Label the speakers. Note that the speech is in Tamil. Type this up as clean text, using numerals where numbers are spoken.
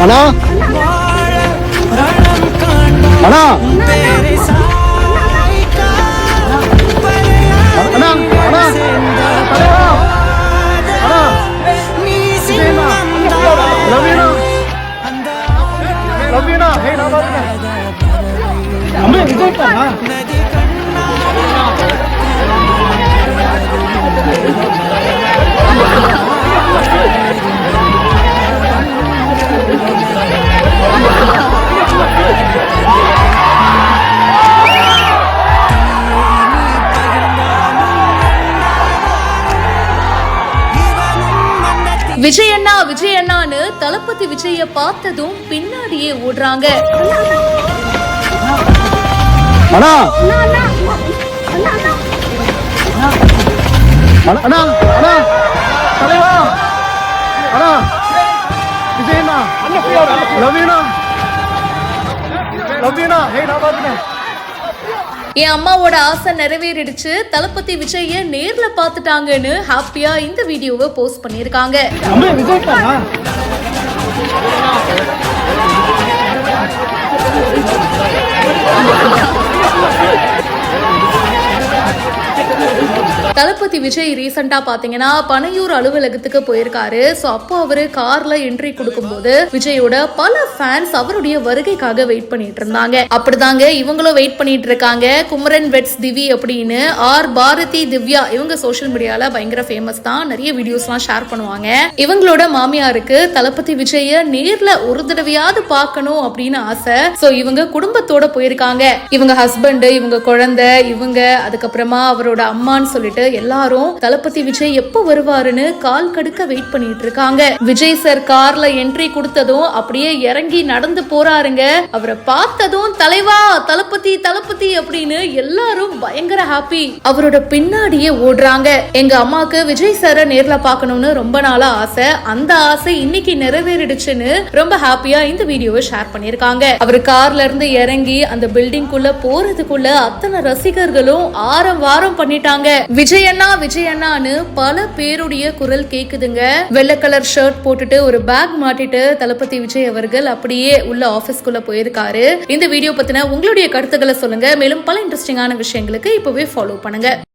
Speaker 1: அண்ணா அண்ணா அண்ணா அண்ணா
Speaker 2: விஜய் அண்ணா விஜய் அண்ணான்னு தளபதி விஜய பார்த்ததும் பின்னாடியே ஓடுறாங்க.
Speaker 1: அண்ணா அண்ணா அண்ணா தலைவா அண்ணா விஜய் அண்ணா லவ் யூ ஹே நான் பாத்துட்டேன்.
Speaker 2: என் அம்மாவோட ஆசை நிறைவேறிடுச்சு, தளபதி விஜய நேர்ல பாத்துட்டாங்கன்னு ஹாப்பியா இந்த வீடியோவை போஸ்ட் பண்ணிருக்காங்க. தளபதி விஜய் ரீசெண்டா பாத்தீங்கன்னா பனையூர் அலுவலகத்துக்கு போயிருக்காரு. சோ அப்போ அவரு கார்ல என்ட்ரி கொடுக்கும்போது விஜயோட பல ஃபேன்ஸ் அவருடைய வருகைக்காக வெயிட் பண்ணிட்டு இருந்தாங்க. அப்படிதாங்க இவங்களும் வெயிட் பண்ணிட்டு இருக்காங்க. குமரன் வெட்ஸ் திவி அப்படின்னு ஆர் பாரதி திவ்யா இவங்க சோஷியல் மீடியால பயங்கர ஃபேமஸ் தான், நிறைய வீடியோஸ் எல்லாம் ஷேர் பண்ணுவாங்க. இவங்களோட மாமியாருக்கு தளபதி விஜய நேர்ல ஒரு தடவையாவது பார்க்கணும் அப்படின்னு ஆசை. சோ இவங்க குடும்பத்தோட போயிருக்காங்க. இவங்க ஹஸ்பண்ட், இவங்க குழந்தை, இவங்க அதுக்கப்புறமா அவரோட அம்மான்னு சொல்லிட்டு எல்லாரும் தளபதி விஜய் எப்ப வருவாருன்னு கால் கடுக்க வெயிட் பண்ணிட்டு இருக்காங்க. விஜய் சார் கார்ல என்ட்ரி கொடுத்ததும் அப்படியே இறங்கி நடந்து போறாருங்க. அவரை பார்த்ததும் தலைவா தளபதி தளபதி அப்படின்னு எல்லாரும் பயங்கர ஹாப்பி. அவரோட பின்னாடியே ஓடுறாங்க. எங்க அம்மாக்கு விஜய் சார நேர்ல பார்க்கணும்னு ரொம்ப நாளா ஆசை, அந்த ஆசை இன்னைக்கு நிறைவேறிடுச்சுன்னு ரொம்ப ஹாப்பியா இந்த வீடியோவை ஷேர் பண்ணிருக்காங்க. அவர் கார்ல இருந்து இறங்கி அந்த பில்டிங் குள்ள போறதுக்குள்ள அத்தனை ரசிகர்களும் ஆரம் வாரம் பண்ணிட்டாங்க. விஜய் அண்ணான்னு பல பேருடைய குரல் கேக்குதுங்க. வெள்ளை கலர் ஷர்ட் போட்டுட்டு ஒரு பேக் மாட்டிட்டு தளபதி விஜய் அவர்கள் அப்படியே உள்ள ஆபீஸ்க்குள்ள போயிருக்காரு. இந்த வீடியோ பத்தின உங்களுடைய கருத்துக்களை சொல்லுங்க. மேலும் பல இன்ட்ரெஸ்டிங்கான விஷயங்களுக்கு இப்பவே ஃபாலோ பண்ணுங்க.